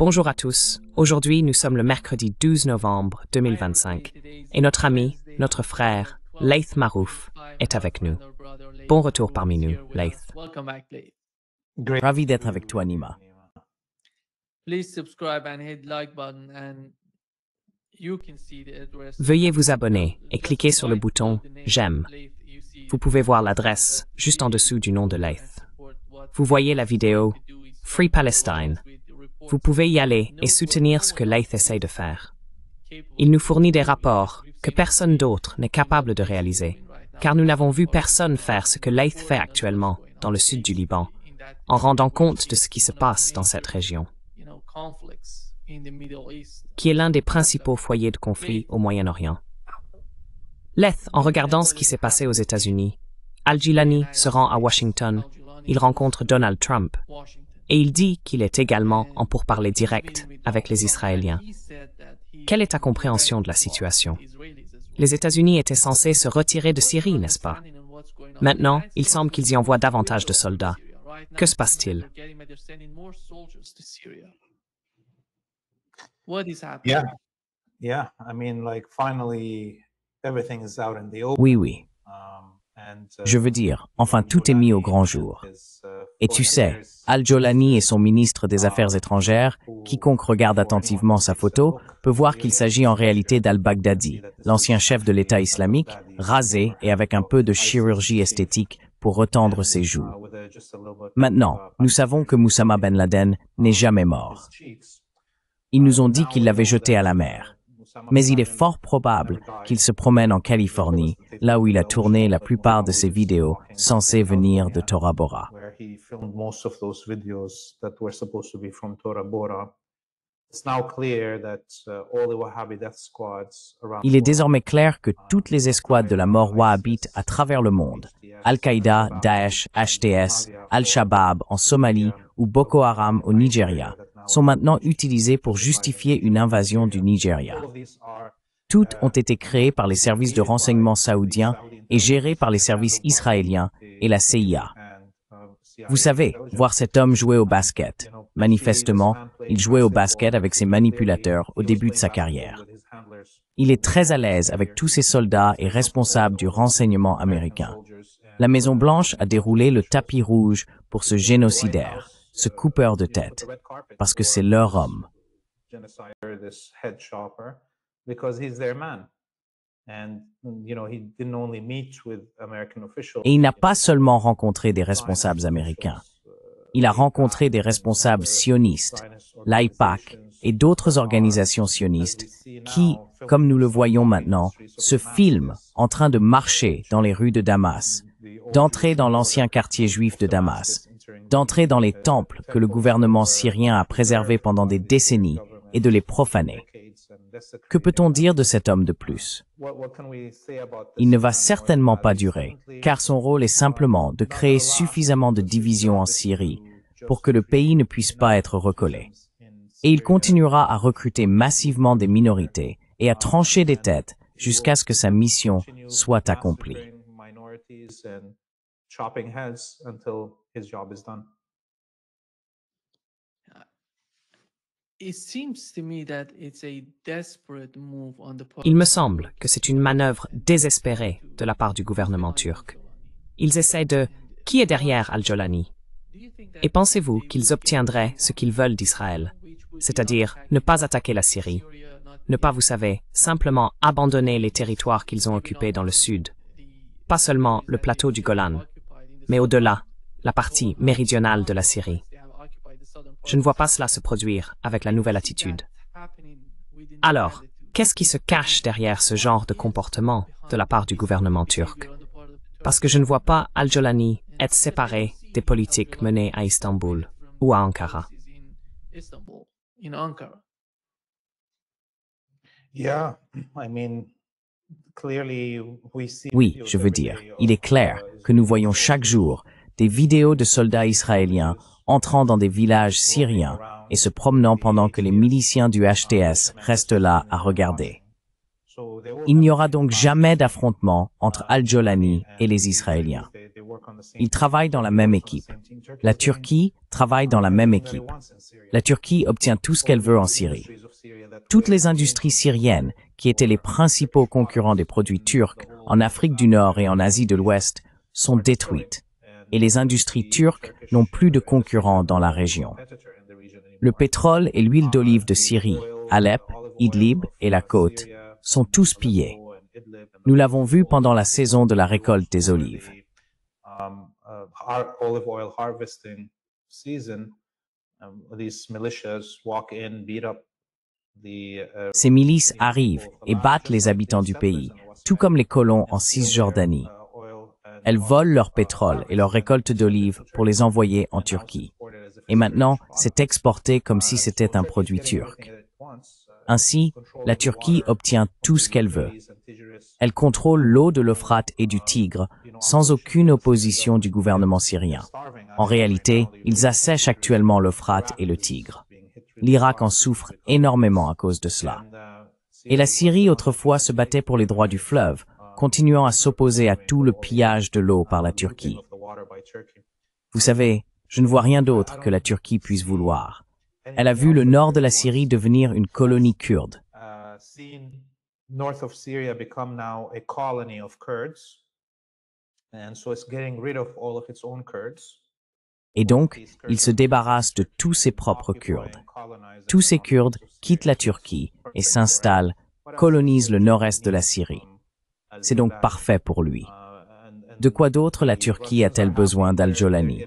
Bonjour à tous. Aujourd'hui, nous sommes le mercredi 12 novembre 2025 et notre ami, notre frère, Laith Marouf, est avec nous. Bon retour parmi nous, Laith. Ravi d'être avec toi, Nima. Veuillez vous abonner et cliquez sur le bouton « J'aime ». Vous pouvez voir l'adresse juste en dessous du nom de Laith. Vous voyez la vidéo « Free Palestine ». Vous pouvez y aller et soutenir ce que Laith essaie de faire. Il nous fournit des rapports que personne d'autre n'est capable de réaliser, car nous n'avons vu personne faire ce que Laith fait actuellement dans le sud du Liban, en rendant compte de ce qui se passe dans cette région, qui est l'un des principaux foyers de conflit au Moyen-Orient. Laith, en regardant ce qui s'est passé aux États-Unis, Al-Jilani se rend à Washington, il rencontre Donald Trump, et il dit qu'il est également en pourparlers directs avec les Israéliens. Quelle est ta compréhension de la situation? Les États-Unis étaient censés se retirer de Syrie, n'est-ce pas? Maintenant, il semble qu'ils y envoient davantage de soldats. Que se passe-t-il? Oui. Je veux dire, enfin tout est mis au grand jour. Et tu sais, Al-Jolani et son ministre des Affaires étrangères, quiconque regarde attentivement sa photo, peut voir qu'il s'agit en réalité d'Al-Baghdadi, l'ancien chef de l'État islamique, rasé et avec un peu de chirurgie esthétique pour retendre ses joues. Maintenant, nous savons que Oussama Ben Laden n'est jamais mort. Ils nous ont dit qu'ils l'avaient jeté à la mer. Mais il est fort probable qu'il se promène en Californie, là où il a tourné la plupart de ses vidéos censées venir de Tora Bora. Il est désormais clair que toutes les escouades de la mort wahhabite à travers le monde, Al-Qaïda, Daesh, HTS, Al-Shabaab en Somalie ou Boko Haram au Nigeria, sont maintenant utilisées pour justifier une invasion du Nigeria. Toutes ont été créées par les services de renseignement saoudiens et gérées par les services israéliens et la CIA. Vous savez, voir cet homme jouer au basket. Manifestement, il jouait au basket avec ses manipulateurs au début de sa carrière. Il est très à l'aise avec tous ces soldats et responsables du renseignement américain. La Maison-Blanche a déroulé le tapis rouge pour ce génocidaire, ce coupeur de tête, parce que c'est leur homme. Et il n'a pas seulement rencontré des responsables américains. Il a rencontré des responsables sionistes, l'AIPAC et d'autres organisations sionistes qui, comme nous le voyons maintenant, se filment en train de marcher dans les rues de Damas, d'entrer dans l'ancien quartier juif de Damas, d'entrer dans les temples que le gouvernement syrien a préservés pendant des décennies et de les profaner. Que peut-on dire de cet homme de plus? Il ne va certainement pas durer, car son rôle est simplement de créer suffisamment de divisions en Syrie pour que le pays ne puisse pas être recollé. Et il continuera à recruter massivement des minorités et à trancher des têtes jusqu'à ce que sa mission soit accomplie. Il me semble que c'est une manœuvre désespérée de la part du gouvernement turc. Ils essaient de « Qui est derrière Al-Jolani » Et pensez-vous qu'ils obtiendraient ce qu'ils veulent d'Israël, c'est-à-dire ne pas attaquer la Syrie, ne pas, vous savez, simplement abandonner les territoires qu'ils ont occupés dans le sud, pas seulement le plateau du Golan, mais au-delà, la partie méridionale de la Syrie. Je ne vois pas cela se produire avec la nouvelle attitude. Alors, qu'est-ce qui se cache derrière ce genre de comportement de la part du gouvernement turc? Parce que je ne vois pas Al-Jolani être séparé des politiques menées à Istanbul ou à Ankara. Oui, je veux dire, il est clair que nous voyons chaque jour des vidéos de soldats israéliens entrant dans des villages syriens et se promenant pendant que les miliciens du HTS restent là à regarder. Il n'y aura donc jamais d'affrontement entre Al-Jolani et les Israéliens. Ils travaillent dans la même équipe. La Turquie travaille dans la même équipe. La Turquie obtient tout ce qu'elle veut en Syrie. Toutes les industries syriennes, qui étaient les principaux concurrents des produits turcs en Afrique du Nord et en Asie de l'Ouest, sont détruites. Et les industries turques n'ont plus de concurrents dans la région. Le pétrole et l'huile d'olive de Syrie, Alep, Idlib et la côte sont tous pillés. Nous l'avons vu pendant la saison de la récolte des olives. Ces milices arrivent et battent les habitants du pays, tout comme les colons en Cisjordanie. Elles volent leur pétrole et leur récolte d'olives pour les envoyer en Turquie. Et maintenant, c'est exporté comme si c'était un produit turc. Ainsi, la Turquie obtient tout ce qu'elle veut. Elle contrôle l'eau de l'Euphrate et du Tigre, sans aucune opposition du gouvernement syrien. En réalité, ils assèchent actuellement l'Euphrate et le Tigre. L'Irak en souffre énormément à cause de cela. Et la Syrie autrefois se battait pour les droits du fleuve, continuant à s'opposer à tout le pillage de l'eau par la Turquie. Vous savez, je ne vois rien d'autre que la Turquie puisse vouloir. Elle a vu le nord de la Syrie devenir une colonie kurde. Et donc, il se débarrasse de tous ses propres Kurdes. Tous ces Kurdes quittent la Turquie et s'installent, colonisent le nord-est de la Syrie. C'est donc parfait pour lui. De quoi d'autre la Turquie a-t-elle besoin d'Al-Jolani?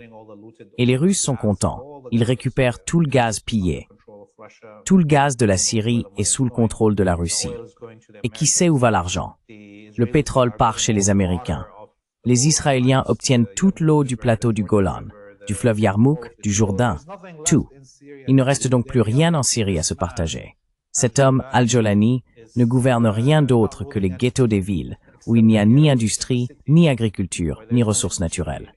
Et les Russes sont contents. Ils récupèrent tout le gaz pillé. Tout le gaz de la Syrie est sous le contrôle de la Russie. Et qui sait où va l'argent? Le pétrole part chez les Américains. Les Israéliens obtiennent toute l'eau du plateau du Golan, du fleuve Yarmouk, du Jourdain, tout. Il ne reste donc plus rien en Syrie à se partager. Cet homme, Al-Jolani, ne gouverne rien d'autre que les ghettos des villes, où il n'y a ni industrie, ni agriculture, ni ressources naturelles.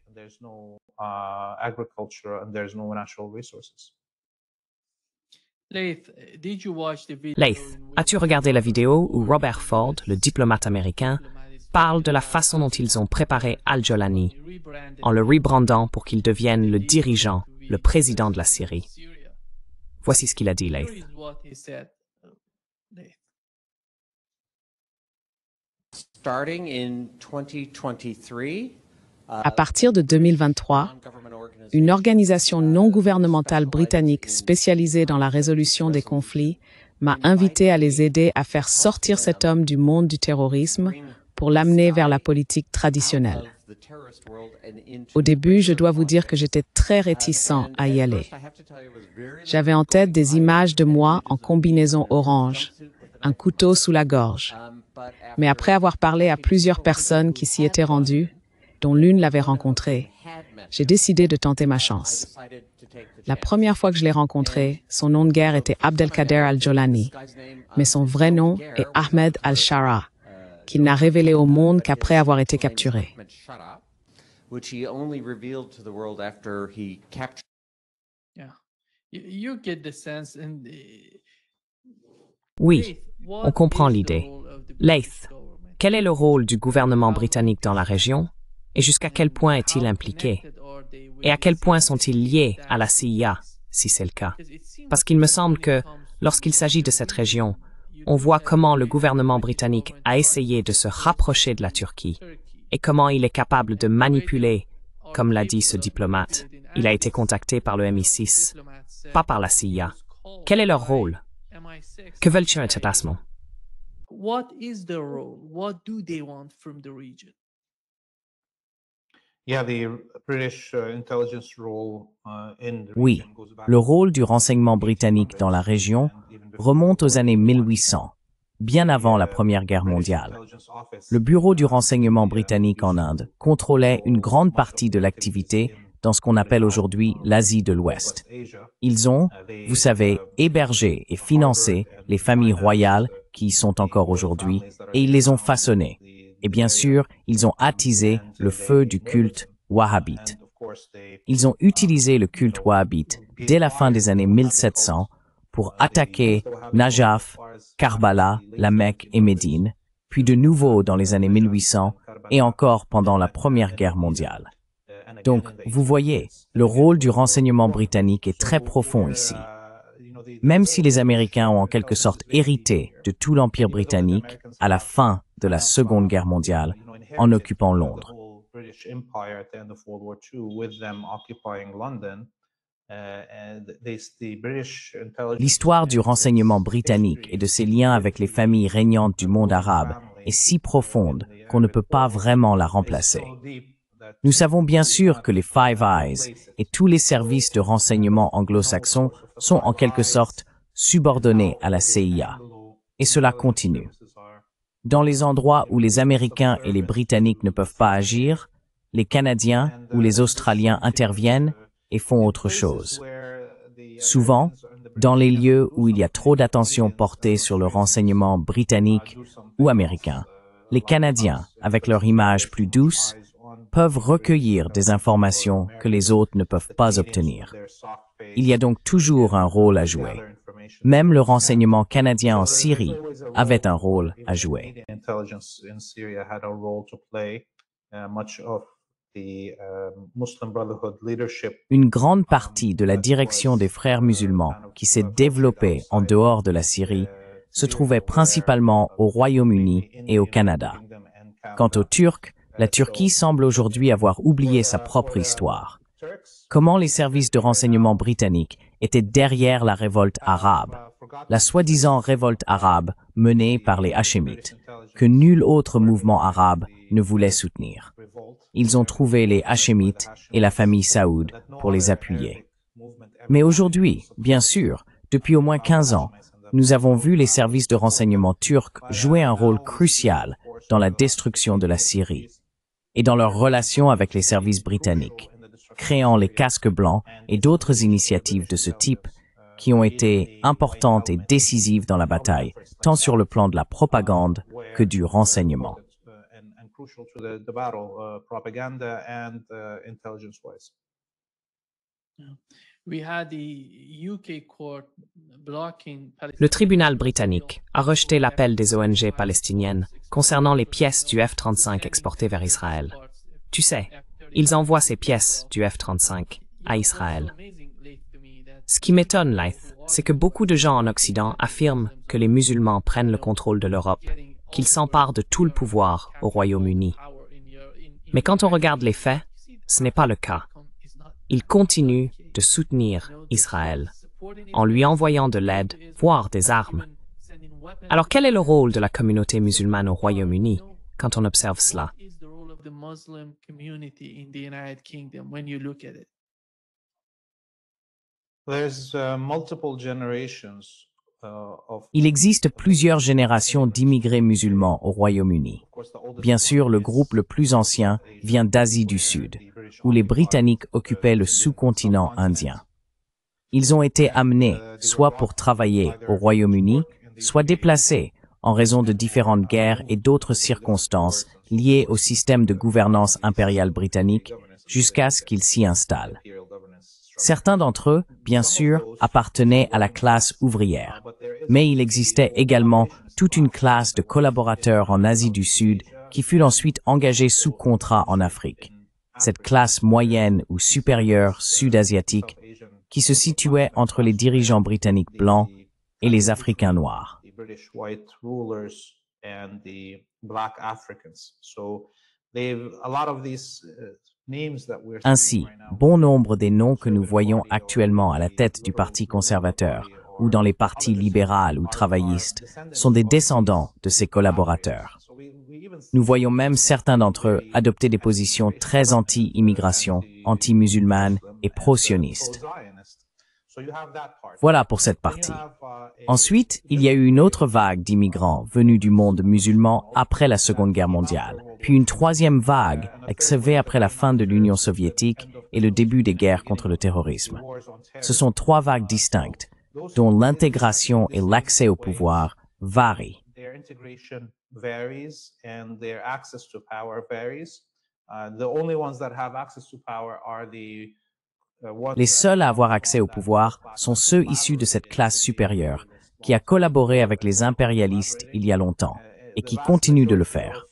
Laith, as-tu regardé la vidéo où Robert Ford, le diplomate américain, parle de la façon dont ils ont préparé Al-Jolani, en le rebrandant pour qu'il devienne le dirigeant, le président de la Syrie? Voici ce qu'il a dit, Laith. À partir de 2023, une organisation non gouvernementale britannique spécialisée dans la résolution des conflits m'a invité à les aider à faire sortir cet homme du monde du terrorisme pour l'amener vers la politique traditionnelle. Au début, je dois vous dire que j'étais très réticent à y aller. J'avais en tête des images de moi en combinaison orange, un couteau sous la gorge. Mais après avoir parlé à plusieurs personnes qui s'y étaient rendues, dont l'une l'avait rencontré, j'ai décidé de tenter ma chance. La première fois que je l'ai rencontré, son nom de guerre était Abdelkader Al-Jolani, mais son vrai nom est Ahmed Al-Shara, qu'il n'a révélé au monde qu'après avoir été capturé. Oui, on comprend l'idée. Laith, quel est le rôle du gouvernement britannique dans la région et jusqu'à quel point est-il impliqué? Et à quel point sont-ils liés à la CIA, si c'est le cas? Parce qu'il me semble que, lorsqu'il s'agit de cette région, on voit comment le gouvernement britannique a essayé de se rapprocher de la Turquie et comment il est capable de manipuler, comme l'a dit ce diplomate. Il a été contacté par le MI6, pas par la CIA. Quel est leur rôle? Que veulent-ils à ce placement? Oui, le rôle du renseignement britannique dans la région remonte aux années 1800, bien avant la Première Guerre mondiale. Le Bureau du renseignement britannique en Inde contrôlait une grande partie de l'activité dans ce qu'on appelle aujourd'hui l'Asie de l'Ouest. Ils ont, vous savez, hébergé et financé les familles royales qui y sont encore aujourd'hui, et ils les ont façonnées. Et bien sûr, ils ont attisé le feu du culte wahhabite. Ils ont utilisé le culte wahhabite dès la fin des années 1700 pour attaquer Najaf, Karbala, la Mecque et Médine, puis de nouveau dans les années 1800 et encore pendant la Première Guerre mondiale. Donc, vous voyez, le rôle du renseignement britannique est très profond ici. Même si les Américains ont en quelque sorte hérité de tout l'Empire britannique à la fin de la Seconde Guerre mondiale en occupant Londres. L'histoire du renseignement britannique et de ses liens avec les familles régnantes du monde arabe est si profonde qu'on ne peut pas vraiment la remplacer. Nous savons bien sûr que les Five Eyes et tous les services de renseignement anglo-saxons sont en quelque sorte subordonnés à la CIA. Et cela continue. Dans les endroits où les Américains et les Britanniques ne peuvent pas agir, les Canadiens ou les Australiens interviennent et font autre chose. Souvent, dans les lieux où il y a trop d'attention portée sur le renseignement britannique ou américain, les Canadiens, avec leur image plus douce, peuvent recueillir des informations que les autres ne peuvent pas obtenir. Il y a donc toujours un rôle à jouer. Même le renseignement canadien en Syrie avait un rôle à jouer. Une grande partie de la direction des frères musulmans qui s'est développée en dehors de la Syrie se trouvait principalement au Royaume-Uni et au Canada. Quant aux Turcs, la Turquie semble aujourd'hui avoir oublié sa propre histoire. Comment les services de renseignement britanniques étaient derrière la révolte arabe, la soi-disant révolte arabe menée par les Hachémites, que nul autre mouvement arabe ne voulait soutenir. Ils ont trouvé les Hachémites et la famille Saoud pour les appuyer. Mais aujourd'hui, bien sûr, depuis au moins 15 ans, nous avons vu les services de renseignement turcs jouer un rôle crucial dans la destruction de la Syrie et dans leur relation avec les services britanniques, créant les casques blancs et d'autres initiatives de ce type qui ont été importantes et décisives dans la bataille, tant sur le plan de la propagande que du renseignement. Le tribunal britannique a rejeté l'appel des ONG palestiniennes concernant les pièces du F-35 exportées vers Israël. Tu sais, ils envoient ces pièces du F-35 à Israël. Ce qui m'étonne, Laith, c'est que beaucoup de gens en Occident affirment que les musulmans prennent le contrôle de l'Europe, qu'ils s'emparent de tout le pouvoir au Royaume-Uni. Mais quand on regarde les faits, ce n'est pas le cas. Ils continuent de soutenir Israël en lui envoyant de l'aide, voire des armes. Alors quel est le rôle de la communauté musulmane au Royaume-Uni quand on observe cela? Il existe plusieurs générations d'immigrés musulmans au Royaume-Uni. Bien sûr, le groupe le plus ancien vient d'Asie du Sud, où les Britanniques occupaient le sous-continent indien. Ils ont été amenés soit pour travailler au Royaume-Uni, soit déplacés en raison de différentes guerres et d'autres circonstances liées au système de gouvernance impériale britannique jusqu'à ce qu'ils s'y installent. Certains d'entre eux, bien sûr, appartenaient à la classe ouvrière, mais il existait également toute une classe de collaborateurs en Asie du Sud qui fut ensuite engagée sous contrat en Afrique. Cette classe moyenne ou supérieure sud-asiatique qui se situait entre les dirigeants britanniques blancs et les Africains noirs. Ainsi, bon nombre des noms que nous voyons actuellement à la tête du Parti conservateur ou dans les partis libéral ou travaillistes sont des descendants de ces collaborateurs. Nous voyons même certains d'entre eux adopter des positions très anti-immigration, anti-musulmanes et pro-sionistes. Voilà pour cette partie. Ensuite, il y a eu une autre vague d'immigrants venus du monde musulman après la Seconde Guerre mondiale, puis une troisième vague accévée après la fin de l'Union soviétique et le début des guerres contre le terrorisme. Ce sont trois vagues distinctes, dont l'intégration et l'accès au pouvoir varient. Les seuls à avoir accès au pouvoir sont ceux issus de cette classe supérieure, qui a collaboré avec les impérialistes il y a longtemps. et qui continuent de le faire.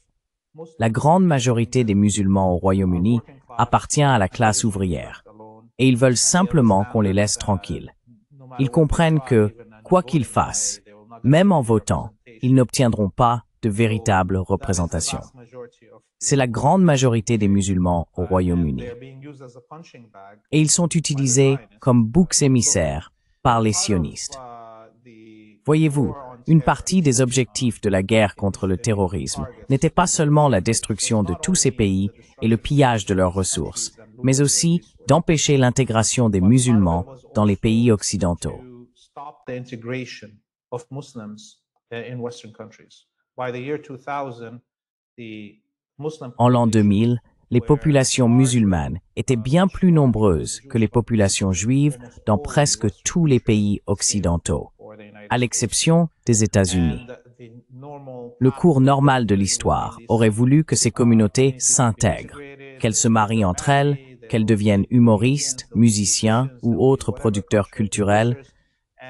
La grande majorité des musulmans au Royaume-Uni appartient à la classe ouvrière, et ils veulent simplement qu'on les laisse tranquilles. Ils comprennent que, quoi qu'ils fassent, même en votant, ils n'obtiendront pas de véritable représentation. C'est la grande majorité des musulmans au Royaume-Uni. Et ils sont utilisés comme boucs émissaires par les sionistes. Voyez-vous, une partie des objectifs de la guerre contre le terrorisme n'était pas seulement la destruction de tous ces pays et le pillage de leurs ressources, mais aussi d'empêcher l'intégration des musulmans dans les pays occidentaux. En l'an 2000, les populations musulmanes étaient bien plus nombreuses que les populations juives dans presque tous les pays occidentaux, à l'exception des États-Unis. Le cours normal de l'histoire aurait voulu que ces communautés s'intègrent, qu'elles se marient entre elles, qu'elles deviennent humoristes, musiciens ou autres producteurs culturels,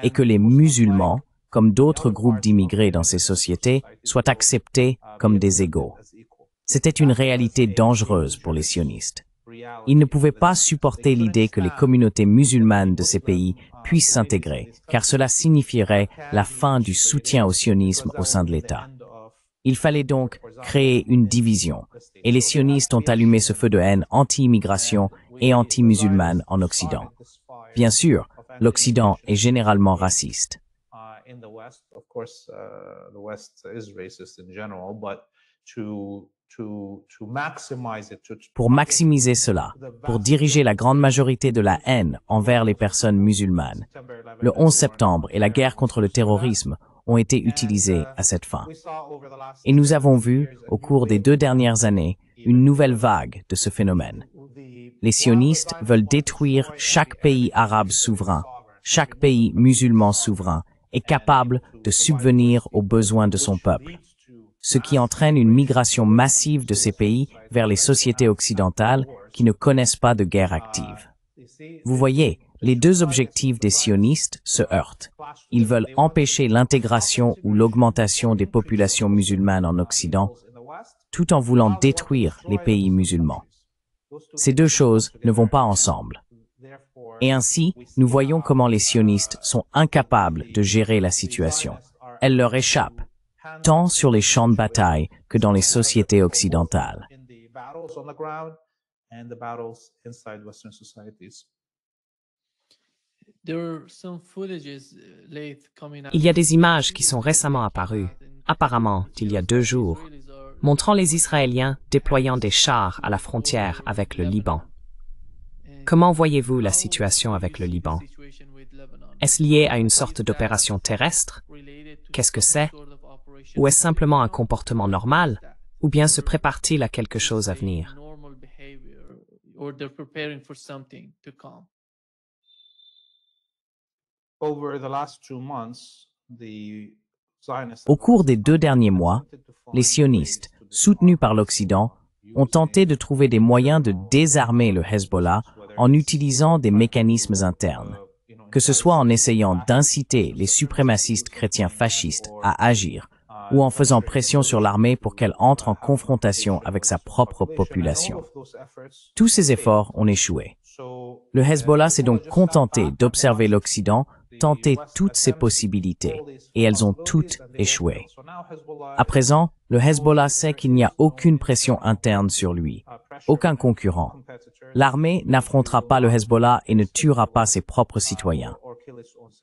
et que les musulmans, comme d'autres groupes d'immigrés dans ces sociétés, soient acceptés comme des égaux. C'était une réalité dangereuse pour les sionistes. Ils ne pouvaient pas supporter l'idée que les communautés musulmanes de ces pays puissent s'intégrer, car cela signifierait la fin du soutien au sionisme au sein de l'État. Il fallait donc créer une division, et les sionistes ont allumé ce feu de haine anti-immigration et anti-musulmane en Occident. Bien sûr, l'Occident est généralement raciste. Pour maximiser cela, pour diriger la grande majorité de la haine envers les personnes musulmanes, le 11 septembre et la guerre contre le terrorisme ont été utilisés à cette fin. Et nous avons vu, au cours des 2 dernières années, une nouvelle vague de ce phénomène. Les sionistes veulent détruire chaque pays arabe souverain, chaque pays musulman souverain et capable de subvenir aux besoins de son peuple, ce qui entraîne une migration massive de ces pays vers les sociétés occidentales qui ne connaissent pas de guerre active. Vous voyez, les deux objectifs des sionistes se heurtent. Ils veulent empêcher l'intégration ou l'augmentation des populations musulmanes en Occident, tout en voulant détruire les pays musulmans. Ces deux choses ne vont pas ensemble. Et ainsi, nous voyons comment les sionistes sont incapables de gérer la situation. Elle leur échappe, tant sur les champs de bataille que dans les sociétés occidentales. Il y a des images qui sont récemment apparues, apparemment il y a 2 jours, montrant les Israéliens déployant des chars à la frontière avec le Liban. Comment voyez-vous la situation avec le Liban? Est-ce lié à une sorte d'opération terrestre? Qu'est-ce que c'est? Ou est-ce simplement un comportement normal? Ou bien se prépare-t-il à quelque chose à venir? Au cours des 2 derniers mois, les sionistes, soutenus par l'Occident, ont tenté de trouver des moyens de désarmer le Hezbollah en utilisant des mécanismes internes, que ce soit en essayant d'inciter les suprémacistes chrétiens fascistes à agir ou en faisant pression sur l'armée pour qu'elle entre en confrontation avec sa propre population. Tous ces efforts ont échoué. Le Hezbollah s'est donc contenté d'observer l'Occident tenter toutes ces possibilités, et elles ont toutes échoué. À présent, le Hezbollah sait qu'il n'y a aucune pression interne sur lui, aucun concurrent. L'armée n'affrontera pas le Hezbollah et ne tuera pas ses propres citoyens.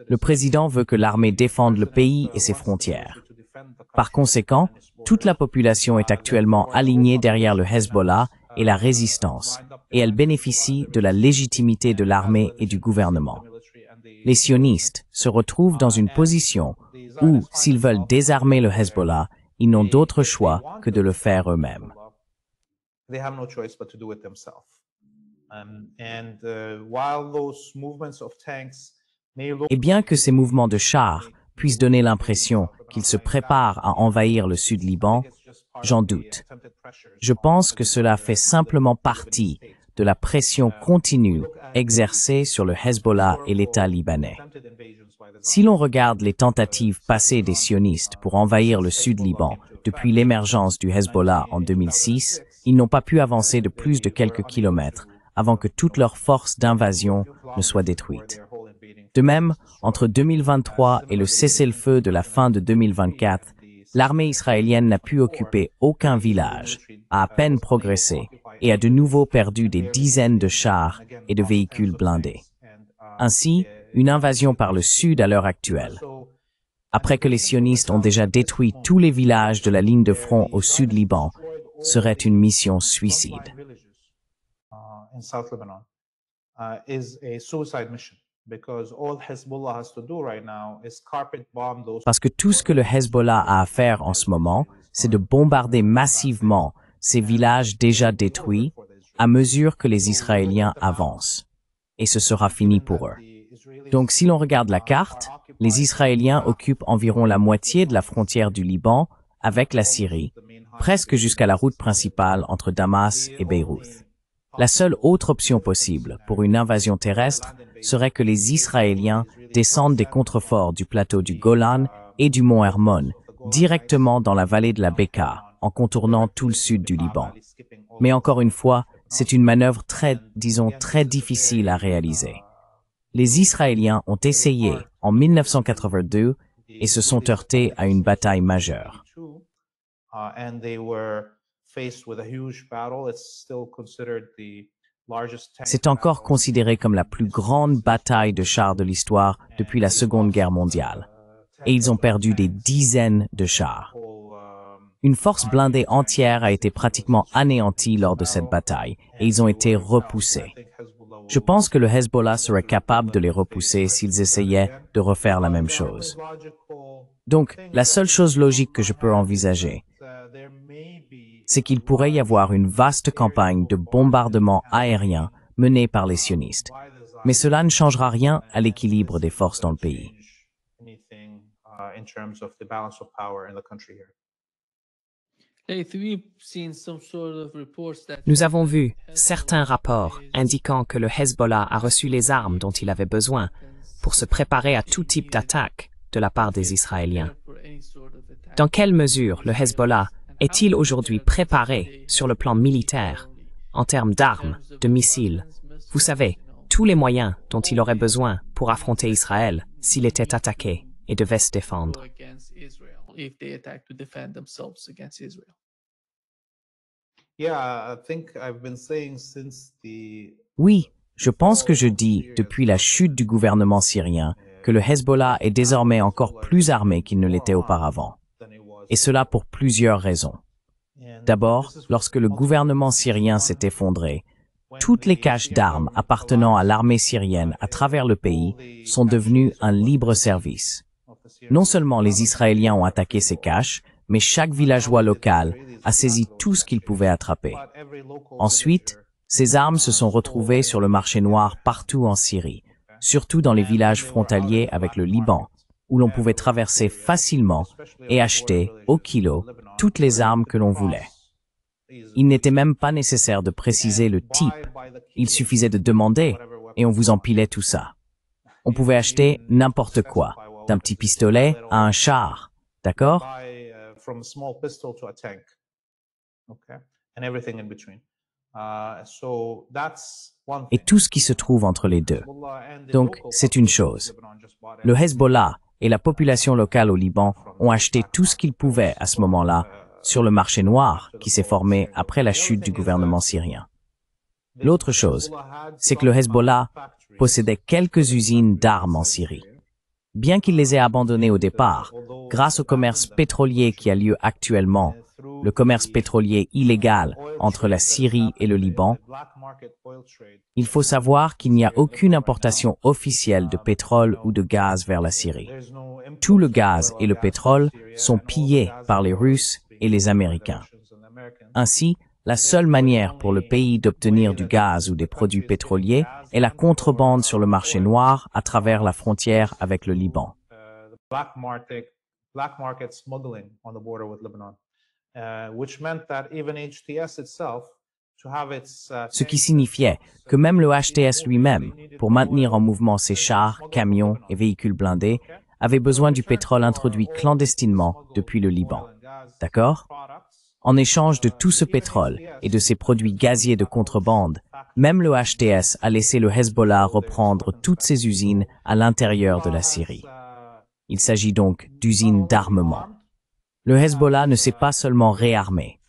Le président veut que l'armée défende le pays et ses frontières. Par conséquent, toute la population est actuellement alignée derrière le Hezbollah et la résistance, et elle bénéficie de la légitimité de l'armée et du gouvernement. Les sionistes se retrouvent dans une position où, s'ils veulent désarmer le Hezbollah, ils n'ont d'autre choix que de le faire eux-mêmes. Et bien que ces mouvements de chars puissent donner l'impression qu'ils se préparent à envahir le sud Liban, j'en doute. Je pense que cela fait simplement partie de la pression continue exercée sur le Hezbollah et l'État libanais. Si l'on regarde les tentatives passées des sionistes pour envahir le sud Liban depuis l'émergence du Hezbollah en 2006, ils n'ont pas pu avancer de plus de quelques kilomètres avant que toute leur force d'invasion ne soit détruite. De même, entre 2023 et le cessez-le-feu de la fin de 2024, l'armée israélienne n'a pu occuper aucun village, a à peine progressé et a de nouveau perdu des dizaines de chars et de véhicules blindés. Ainsi, une invasion par le sud à l'heure actuelle. Après que les sionistes ont déjà détruit tous les villages de la ligne de front au sud Liban, serait une mission suicide. Parce que tout ce que le Hezbollah a à faire en ce moment, c'est de bombarder massivement ces villages déjà détruits à mesure que les Israéliens avancent. Et ce sera fini pour eux. Donc si l'on regarde la carte, les Israéliens occupent environ la moitié de la frontière du Liban avec la Syrie, presque jusqu'à la route principale entre Damas et Beyrouth. La seule autre option possible pour une invasion terrestre serait que les Israéliens descendent des contreforts du plateau du Golan et du mont Hermon directement dans la vallée de la Bekaa, en contournant tout le sud du Liban. Mais encore une fois, c'est une manœuvre très difficile à réaliser. Les Israéliens ont essayé en 1982 et se sont heurtés à une bataille majeure. C'est encore considéré comme la plus grande bataille de chars de l'histoire depuis la Seconde Guerre mondiale. Et ils ont perdu des dizaines de chars. Une force blindée entière a été pratiquement anéantie lors de cette bataille et ils ont été repoussés. Je pense que le Hezbollah serait capable de les repousser s'ils essayaient de refaire la même chose. Donc, la seule chose logique que je peux envisager, c'est qu'il pourrait y avoir une vaste campagne de bombardement aérien menée par les sionistes. Mais cela ne changera rien à l'équilibre des forces dans le pays. Nous avons vu certains rapports indiquant que le Hezbollah a reçu les armes dont il avait besoin pour se préparer à tout type d'attaque de la part des Israéliens. Dans quelle mesure le Hezbollah est-il aujourd'hui préparé sur le plan militaire, en termes d'armes, de missiles, vous savez, tous les moyens dont il aurait besoin pour affronter Israël s'il était attaqué et devait se défendre? Oui, je pense que je dis depuis la chute du gouvernement syrien que le Hezbollah est désormais encore plus armé qu'il ne l'était auparavant. Et cela pour plusieurs raisons. D'abord, lorsque le gouvernement syrien s'est effondré, toutes les caches d'armes appartenant à l'armée syrienne à travers le pays sont devenues un libre service. Non seulement les Israéliens ont attaqué ces caches, mais chaque villageois local a saisi tout ce qu'il pouvait attraper. Ensuite, ces armes se sont retrouvées sur le marché noir partout en Syrie, surtout dans les villages frontaliers avec le Liban, où l'on pouvait traverser facilement et acheter, au kilo, toutes les armes que l'on voulait. Il n'était même pas nécessaire de préciser le type, il suffisait de demander et on vous empilait tout ça. On pouvait acheter n'importe quoi, d'un petit pistolet à un char, d'accord? Et tout ce qui se trouve entre les deux. Donc, c'est une chose. Le Hezbollah et la population locale au Liban ont acheté tout ce qu'ils pouvaient à ce moment-là sur le marché noir qui s'est formé après la chute du gouvernement syrien. L'autre chose, c'est que le Hezbollah possédait quelques usines d'armes en Syrie. Bien qu'il les ait abandonnées au départ, grâce au commerce pétrolier qui a lieu actuellement, le commerce pétrolier illégal entre la Syrie et le Liban, il faut savoir qu'il n'y a aucune importation officielle de pétrole ou de gaz vers la Syrie. Tout le gaz et le pétrole sont pillés par les Russes et les Américains. Ainsi, la seule manière pour le pays d'obtenir du gaz ou des produits pétroliers est la contrebande sur le marché noir à travers la frontière avec le Liban. Which meant that even HTS itself Ce qui signifiait que même le HTS lui-même, pour maintenir en mouvement ses chars, camions et véhicules blindés, avait besoin du pétrole introduit clandestinement depuis le Liban. D'accord? En échange de tout ce pétrole et de ces produits gaziers de contrebande, même le HTS a laissé le Hezbollah reprendre toutes ses usines à l'intérieur de la Syrie. Il s'agit donc d'usines d'armement. Le Hezbollah ne s'est pas seulement réarmé.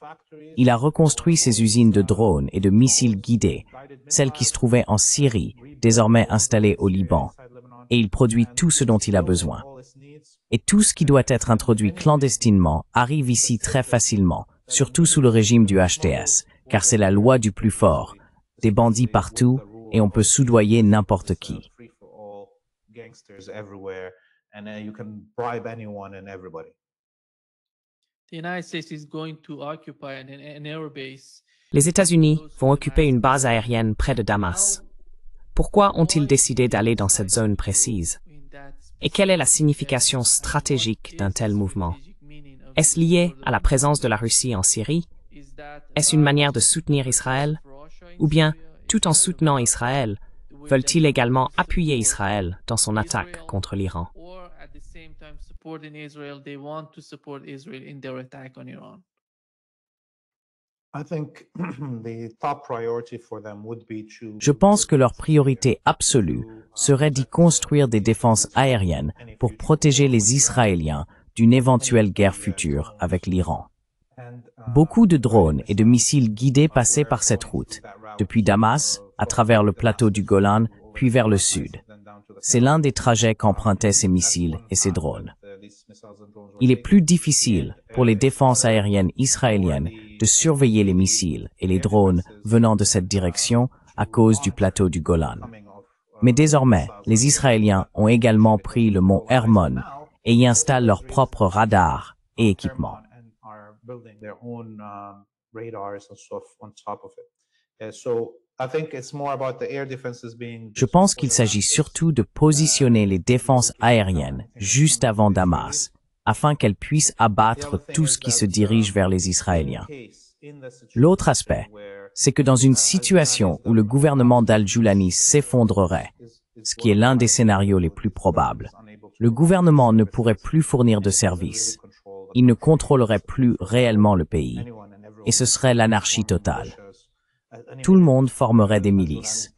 Il a reconstruit ses usines de drones et de missiles guidés, celles qui se trouvaient en Syrie, désormais installées au Liban, et il produit tout ce dont il a besoin. Et tout ce qui doit être introduit clandestinement arrive ici très facilement, surtout sous le régime du HTS, car c'est la loi du plus fort, des bandits partout, et on peut soudoyer n'importe qui. Les États-Unis vont occuper une base aérienne près de Damas. Pourquoi ont-ils décidé d'aller dans cette zone précise? Et quelle est la signification stratégique d'un tel mouvement? Est-ce lié à la présence de la Russie en Syrie? Est-ce une manière de soutenir Israël? Ou bien, tout en soutenant Israël, veulent-ils également appuyer Israël dans son attaque contre l'Iran? Je pense que leur priorité absolue serait d'y construire des défenses aériennes pour protéger les Israéliens d'une éventuelle guerre future avec l'Iran. Beaucoup de drones et de missiles guidés passaient par cette route, depuis Damas, à travers le plateau du Golan, puis vers le sud. C'est l'un des trajets qu'empruntaient ces missiles et ces drones. Il est plus difficile pour les défenses aériennes israéliennes de surveiller les missiles et les drones venant de cette direction à cause du plateau du Golan. Mais désormais, les Israéliens ont également pris le mont Hermon et y installent leurs propres radars et équipements. Je pense qu'il s'agit surtout de positionner les défenses aériennes juste avant Damas, afin qu'elles puissent abattre tout ce qui se dirige vers les Israéliens. L'autre aspect, c'est que dans une situation où le gouvernement d'Al-Jawlani s'effondrerait, ce qui est l'un des scénarios les plus probables, le gouvernement ne pourrait plus fournir de services. Il ne contrôlerait plus réellement le pays, et ce serait l'anarchie totale. Tout le monde formerait des milices.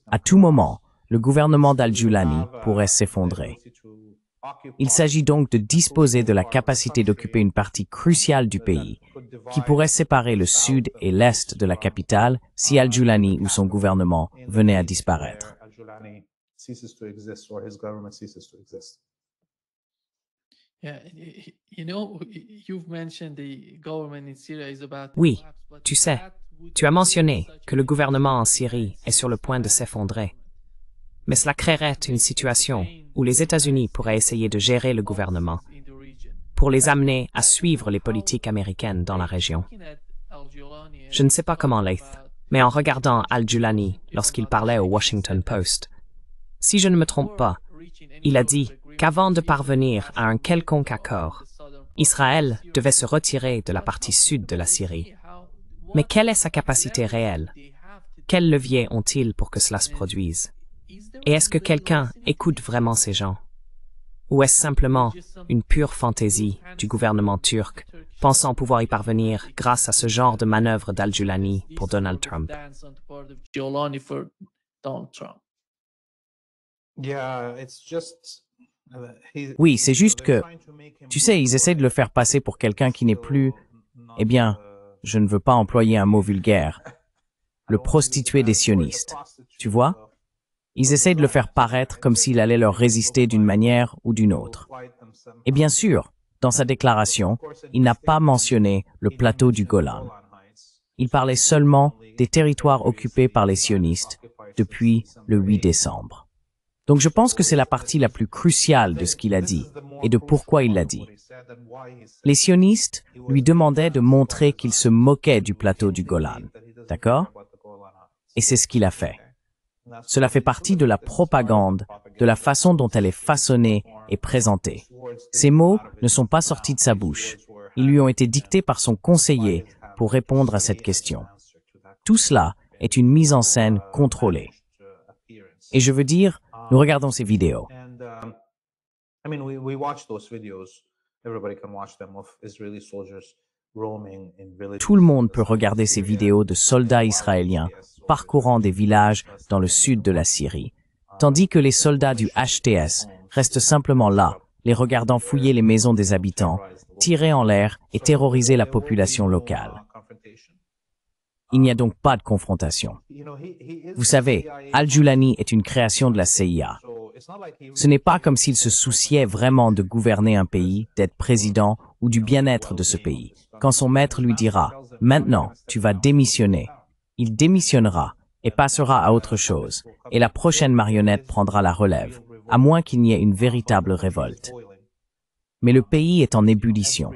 À tout moment, le gouvernement d'Al-Jawlani pourrait s'effondrer. Il s'agit donc de disposer de la capacité d'occuper une partie cruciale du pays, qui pourrait séparer le sud et l'est de la capitale si Al-Jawlani ou son gouvernement venait à disparaître. Oui, tu sais, tu as mentionné que le gouvernement en Syrie est sur le point de s'effondrer. Mais cela créerait une situation où les États-Unis pourraient essayer de gérer le gouvernement pour les amener à suivre les politiques américaines dans la région. Je ne sais pas comment Laith, mais en regardant Al-Jawlani lorsqu'il parlait au Washington Post, si je ne me trompe pas, il a dit qu'avant de parvenir à un quelconque accord, Israël devait se retirer de la partie sud de la Syrie. Mais quelle est sa capacité réelle? Quels leviers ont-ils pour que cela se produise? Et est-ce que quelqu'un écoute vraiment ces gens? Ou est-ce simplement une pure fantaisie du gouvernement turc, pensant pouvoir y parvenir grâce à ce genre de manœuvre d'Al-Jawlani pour Donald Trump? Oui, c'est juste que, tu sais, ils essaient de le faire passer pour quelqu'un qui n'est plus, eh bien, je ne veux pas employer un mot vulgaire, le prostitué des sionistes, tu vois? Ils essaient de le faire paraître comme s'il allait leur résister d'une manière ou d'une autre. Et bien sûr, dans sa déclaration, il n'a pas mentionné le plateau du Golan. Il parlait seulement des territoires occupés par les sionistes depuis le 8 décembre. Donc je pense que c'est la partie la plus cruciale de ce qu'il a dit et de pourquoi il l'a dit. Les sionistes lui demandaient de montrer qu'il se moquait du plateau du Golan, d'accord? Et c'est ce qu'il a fait. Cela fait partie de la propagande, de la façon dont elle est façonnée et présentée. Ces mots ne sont pas sortis de sa bouche. Ils lui ont été dictés par son conseiller pour répondre à cette question. Tout cela est une mise en scène contrôlée. Et je veux dire, nous regardons ces vidéos. Tout le monde peut regarder ces vidéos de soldats israéliens parcourant des villages dans le sud de la Syrie, tandis que les soldats du HTS restent simplement là, les regardant fouiller les maisons des habitants, tirer en l'air et terroriser la population locale. Il n'y a donc pas de confrontation. Vous savez, Al-Jawlani est une création de la CIA. Ce n'est pas comme s'il se souciait vraiment de gouverner un pays, d'être président ou du bien-être de ce pays. Quand son maître lui dira « Maintenant, tu vas démissionner », il démissionnera et passera à autre chose, et la prochaine marionnette prendra la relève, à moins qu'il n'y ait une véritable révolte. Mais le pays est en ébullition.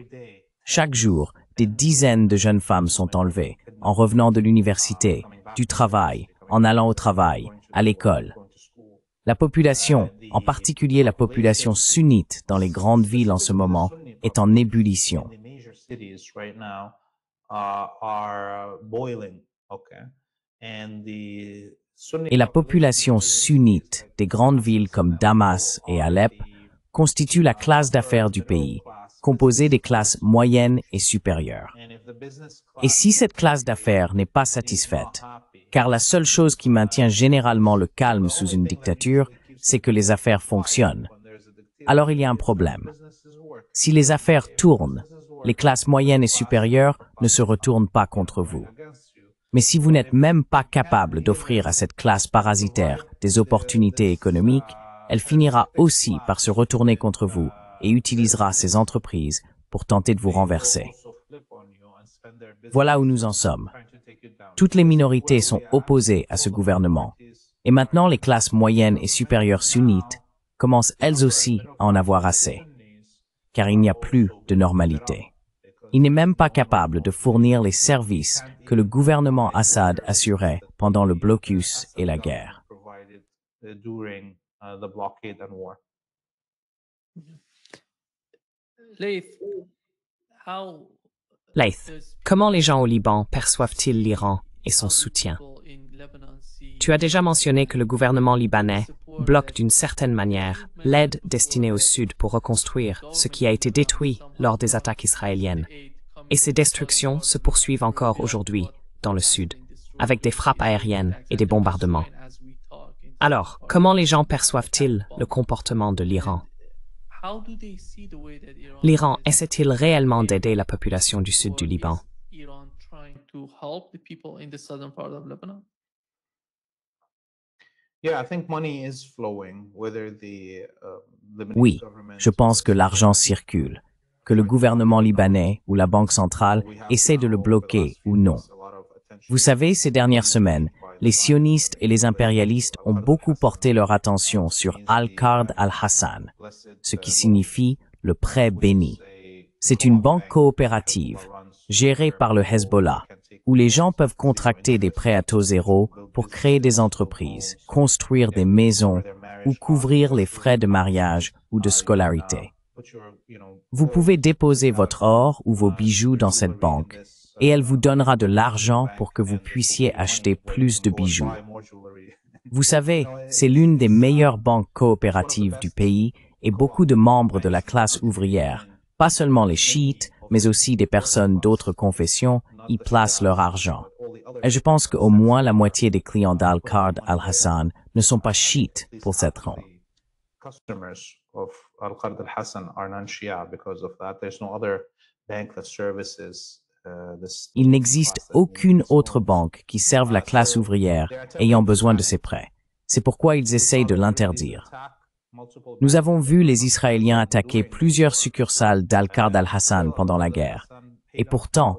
Chaque jour, des dizaines de jeunes femmes sont enlevées, en revenant de l'université, du travail, en allant au travail, à l'école. La population, en particulier la population sunnite dans les grandes villes en ce moment, est en ébullition. Et la population sunnite des grandes villes comme Damas et Alep constitue la classe d'affaires du pays, composée des classes moyennes et supérieures. Et si cette classe d'affaires n'est pas satisfaite, car la seule chose qui maintient généralement le calme sous une dictature, c'est que les affaires fonctionnent, alors il y a un problème. Si les affaires tournent, les classes moyennes et supérieures ne se retournent pas contre vous. Mais si vous n'êtes même pas capable d'offrir à cette classe parasitaire des opportunités économiques, elle finira aussi par se retourner contre vous et utilisera ces entreprises pour tenter de vous renverser. Voilà où nous en sommes. Toutes les minorités sont opposées à ce gouvernement. Et maintenant, les classes moyennes et supérieures sunnites commencent elles aussi à en avoir assez, car il n'y a plus de normalité. Il n'est même pas capable de fournir les services que le gouvernement Assad assurait pendant le blocus et la guerre. Laith, comment les gens au Liban perçoivent-ils l'Iran et son soutien? Tu as déjà mentionné que le gouvernement libanais bloque d'une certaine manière l'aide destinée au Sud pour reconstruire ce qui a été détruit lors des attaques israéliennes. Et ces destructions se poursuivent encore aujourd'hui dans le Sud, avec des frappes aériennes et des bombardements. Alors, comment les gens perçoivent-ils le comportement de l'Iran? L'Iran essaie-t-il réellement d'aider la population du sud du Liban? Oui, je pense que l'argent circule, que le gouvernement libanais ou la Banque centrale essaie de le bloquer ou non. Vous savez, ces dernières semaines, les sionistes et les impérialistes ont beaucoup porté leur attention sur Al-Qard al-Hassan, ce qui signifie le prêt béni. C'est une banque coopérative, gérée par le Hezbollah, où les gens peuvent contracter des prêts à taux zéro pour créer des entreprises, construire des maisons ou couvrir les frais de mariage ou de scolarité. Vous pouvez déposer votre or ou vos bijoux dans cette banque et elle vous donnera de l'argent pour que vous puissiez acheter plus de bijoux. Vous savez, c'est l'une des meilleures banques coopératives du pays et beaucoup de membres de la classe ouvrière, pas seulement les chiites, mais aussi des personnes d'autres confessions, y placent leur argent. Et je pense qu'au moins la moitié des clients d'Al-Qard al-Hassan ne sont pas chiites pour cette raison. Il n'existe aucune autre banque qui serve la classe ouvrière ayant besoin de ces prêts. C'est pourquoi ils essayent de l'interdire. Nous avons vu les Israéliens attaquer plusieurs succursales d'Al-Qard al-Hassan pendant la guerre. Et pourtant,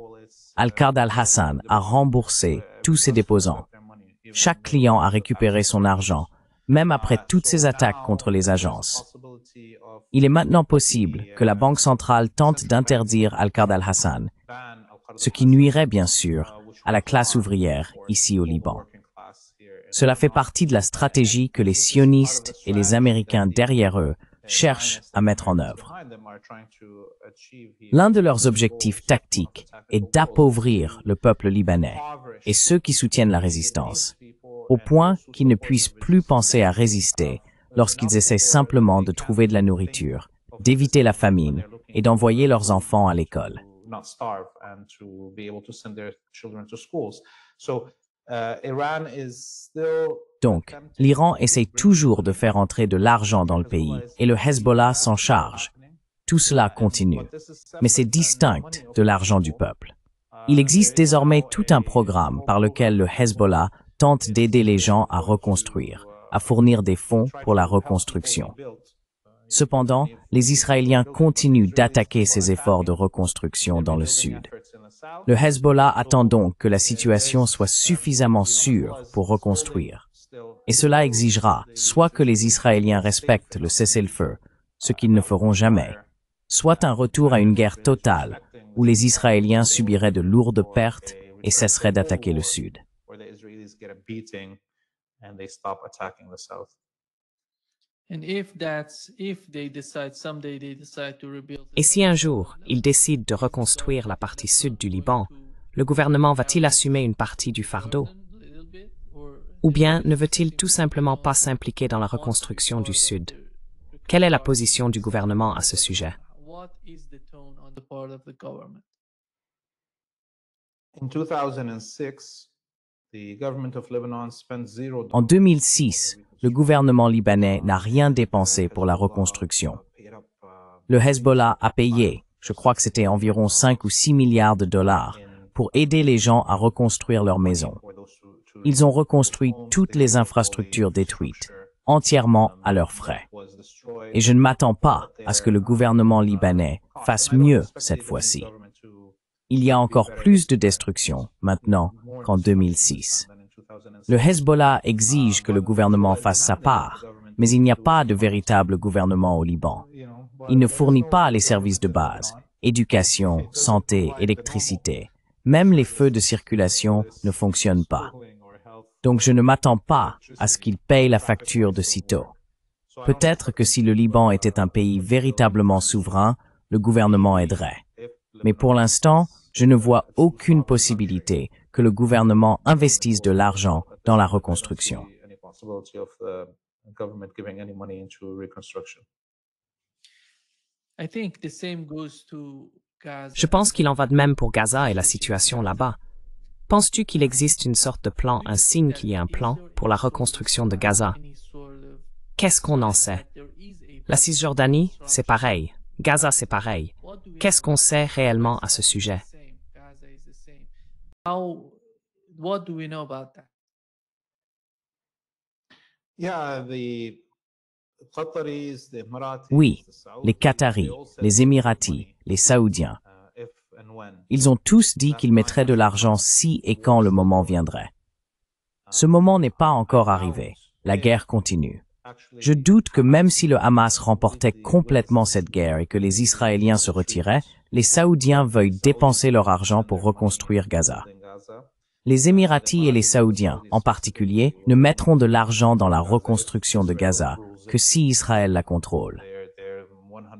Al-Qard al-Hassan a remboursé tous ses déposants. Chaque client a récupéré son argent, même après toutes ces attaques contre les agences. Il est maintenant possible que la Banque centrale tente d'interdire Al-Qard al-Hassan, ce qui nuirait bien sûr à la classe ouvrière ici au Liban. Cela fait partie de la stratégie que les sionistes et les Américains derrière eux cherchent à mettre en œuvre. L'un de leurs objectifs tactiques est d'appauvrir le peuple libanais et ceux qui soutiennent la résistance, au point qu'ils ne puissent plus penser à résister lorsqu'ils essaient simplement de trouver de la nourriture, d'éviter la famine et d'envoyer leurs enfants à l'école. Donc, l'Iran essaie toujours de faire entrer de l'argent dans le pays et le Hezbollah s'en charge. Tout cela continue, mais c'est distinct de l'argent du peuple. Il existe désormais tout un programme par lequel le Hezbollah tente d'aider les gens à reconstruire, à fournir des fonds pour la reconstruction. Cependant, les Israéliens continuent d'attaquer ces efforts de reconstruction dans le sud. Le Hezbollah attend donc que la situation soit suffisamment sûre pour reconstruire. Et cela exigera soit que les Israéliens respectent le cessez-le-feu, ce qu'ils ne feront jamais, soit un retour à une guerre totale où les Israéliens subiraient de lourdes pertes et cesseraient d'attaquer le sud. Et si un jour, ils décident de reconstruire la partie sud du Liban, le gouvernement va-t-il assumer une partie du fardeau? Ou bien ne veut-il tout simplement pas s'impliquer dans la reconstruction du sud? Quelle est la position du gouvernement à ce sujet? En 2006, le gouvernement libanais n'a rien dépensé pour la reconstruction. Le Hezbollah a payé, je crois que c'était environ 5 ou 6 milliards de dollars, pour aider les gens à reconstruire leurs maisons. Ils ont reconstruit toutes les infrastructures détruites, entièrement à leurs frais. Et je ne m'attends pas à ce que le gouvernement libanais fasse mieux cette fois-ci. Il y a encore plus de destruction maintenant qu'en 2006. Le Hezbollah exige que le gouvernement fasse sa part, mais il n'y a pas de véritable gouvernement au Liban. Il ne fournit pas les services de base, éducation, santé, électricité. Même les feux de circulation ne fonctionnent pas. Donc je ne m'attends pas à ce qu'il paye la facture de sitôt. Peut-être que si le Liban était un pays véritablement souverain, le gouvernement aiderait. Mais pour l'instant, je ne vois aucune possibilité que le gouvernement investisse de l'argent dans la reconstruction. Je pense qu'il en va de même pour Gaza et la situation là-bas. Penses-tu qu'il existe une sorte de plan, un signe qu'il y ait un plan pour la reconstruction de Gaza? Qu'est-ce qu'on en sait? La Cisjordanie, c'est pareil. Gaza, c'est pareil. Qu'est-ce qu'on sait réellement à ce sujet? Oui, les Qataris, les Émiratis, les Saoudiens. Ils ont tous dit qu'ils mettraient de l'argent si et quand le moment viendrait. Ce moment n'est pas encore arrivé. La guerre continue. Je doute que même si le Hamas remportait complètement cette guerre et que les Israéliens se retiraient, les Saoudiens veuillent dépenser leur argent pour reconstruire Gaza. Les Émiratis et les Saoudiens, en particulier, ne mettront de l'argent dans la reconstruction de Gaza que si Israël la contrôle.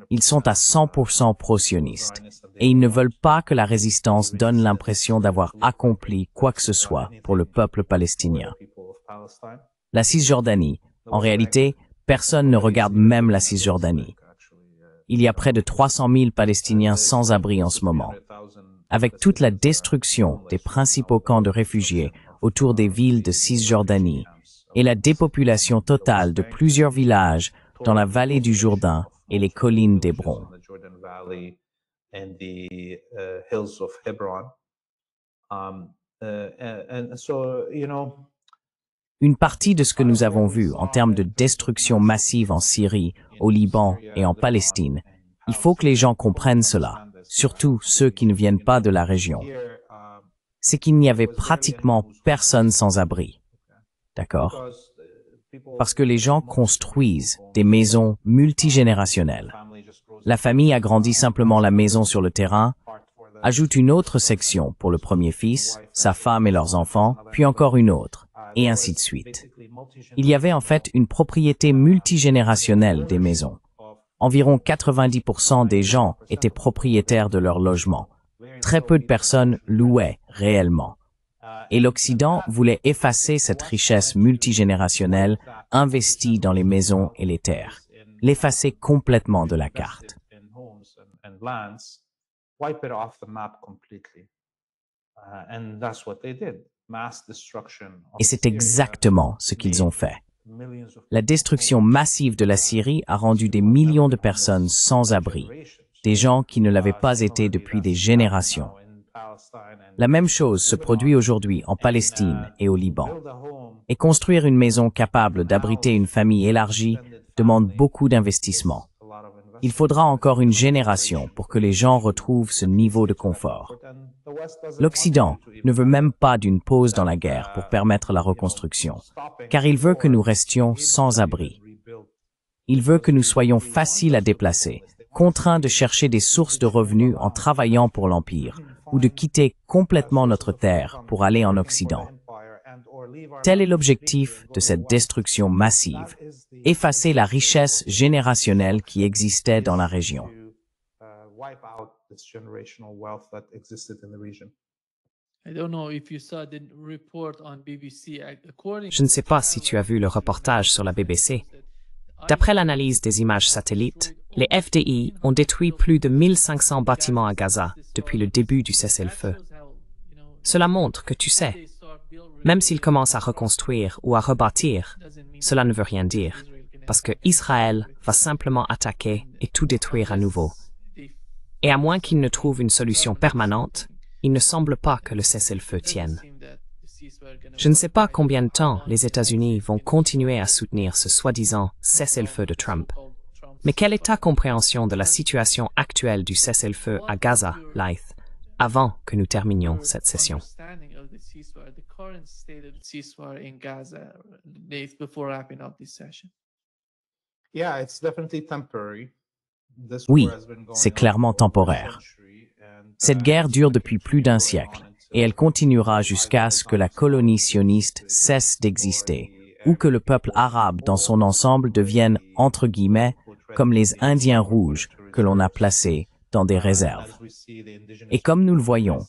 Ils sont à 100% pro-sionistes et ils ne veulent pas que la résistance donne l'impression d'avoir accompli quoi que ce soit pour le peuple palestinien. La Cisjordanie, en réalité, personne ne regarde même la Cisjordanie. Il y a près de 300 000 Palestiniens sans abri en ce moment. Avec toute la destruction des principaux camps de réfugiés autour des villes de Cisjordanie et la dépopulation totale de plusieurs villages dans la vallée du Jourdain et les collines d'Hébron. Une partie de ce que nous avons vu en termes de destruction massive en Syrie, au Liban et en Palestine, il faut que les gens comprennent cela, surtout ceux qui ne viennent pas de la région. C'est qu'il n'y avait pratiquement personne sans abri. D'accord? Parce que les gens construisent des maisons multigénérationnelles. La famille agrandit simplement la maison sur le terrain, ajoute une autre section pour le premier fils, sa femme et leurs enfants, puis encore une autre, et ainsi de suite. Il y avait en fait une propriété multigénérationnelle des maisons. Environ 90% des gens étaient propriétaires de leur logement. Très peu de personnes louaient réellement. Et l'Occident voulait effacer cette richesse multigénérationnelle investie dans les maisons et les terres, l'effacer complètement de la carte. Et c'est exactement ce qu'ils ont fait. La destruction massive de la Syrie a rendu des millions de personnes sans abri, des gens qui ne l'avaient pas été depuis des générations. La même chose se produit aujourd'hui en Palestine et au Liban. Et construire une maison capable d'abriter une famille élargie demande beaucoup d'investissement. Il faudra encore une génération pour que les gens retrouvent ce niveau de confort. L'Occident ne veut même pas d'une pause dans la guerre pour permettre la reconstruction, car il veut que nous restions sans abri. Il veut que nous soyons faciles à déplacer, contraints de chercher des sources de revenus en travaillant pour l'Empire, ou de quitter complètement notre terre pour aller en Occident. Tel est l'objectif de cette destruction massive, effacer la richesse générationnelle qui existait dans la région. Je ne sais pas si tu as vu le reportage sur la BBC. D'après l'analyse des images satellites, les FDI ont détruit plus de 1500 bâtiments à Gaza depuis le début du cessez-le-feu. Cela montre que, tu sais, même s'ils commencent à reconstruire ou à rebâtir, cela ne veut rien dire, parce que Israël va simplement attaquer et tout détruire à nouveau. Et à moins qu'ils ne trouvent une solution permanente, il ne semble pas que le cessez-le-feu tienne. Je ne sais pas combien de temps les États-Unis vont continuer à soutenir ce soi-disant cessez-le-feu de Trump. Mais quelle est ta compréhension de la situation actuelle du cessez-le-feu à Gaza, Laith, avant que nous terminions cette session? Oui, c'est clairement temporaire. Cette guerre dure depuis plus d'un siècle, et elle continuera jusqu'à ce que la colonie sioniste cesse d'exister, ou que le peuple arabe dans son ensemble devienne, entre guillemets, comme les Indiens rouges que l'on a placés dans des réserves. Et comme nous le voyons,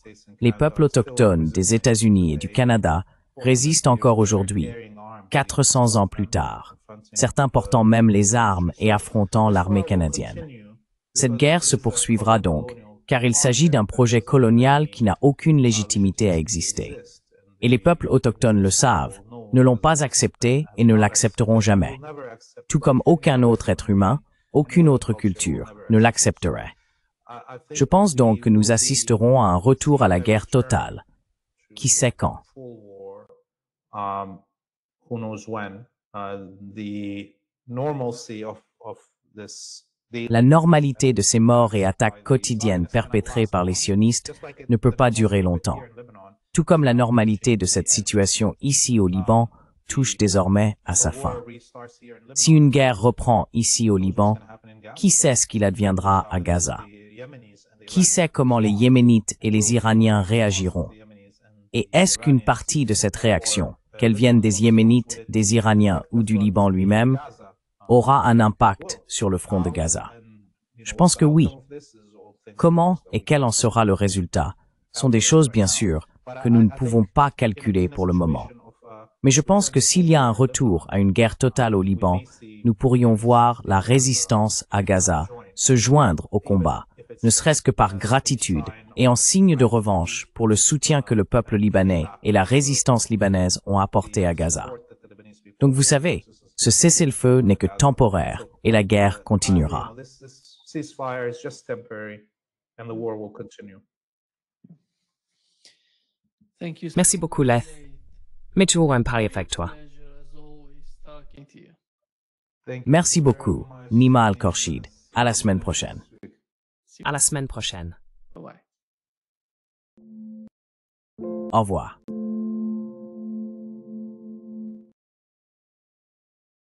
les peuples autochtones des États-Unis et du Canada résistent encore aujourd'hui, 400 ans plus tard, certains portant même les armes et affrontant l'armée canadienne. Cette guerre se poursuivra donc, car il s'agit d'un projet colonial qui n'a aucune légitimité à exister. Et les peuples autochtones le savent, ne l'ont pas accepté et ne l'accepteront jamais. Tout comme aucun autre être humain, aucune autre culture ne l'accepterait. Je pense donc que nous assisterons à un retour à la guerre totale. Qui sait quand? La normalité de ces morts et attaques quotidiennes perpétrées par les sionistes ne peut pas durer longtemps. Tout comme la normalité de cette situation ici au Liban touche désormais à sa fin. Si une guerre reprend ici au Liban, qui sait ce qu'il adviendra à Gaza? Qui sait comment les Yéménites et les Iraniens réagiront? Et est-ce qu'une partie de cette réaction, qu'elle vienne des Yéménites, des Iraniens ou du Liban lui-même, aura un impact sur le front de Gaza? Je pense que oui. Comment et quel en sera le résultat sont des choses, bien sûr, que nous ne pouvons pas calculer pour le moment. Mais je pense que s'il y a un retour à une guerre totale au Liban, nous pourrions voir la résistance à Gaza se joindre au combat, ne serait-ce que par gratitude et en signe de revanche pour le soutien que le peuple libanais et la résistance libanaise ont apporté à Gaza. Donc vous savez, ce cessez-le-feu n'est que temporaire et la guerre continuera. Merci beaucoup, Leth. Mais toujours un pari avec toi. Merci beaucoup, Nima Al-Korshid. À la semaine prochaine. À la semaine prochaine. Au revoir.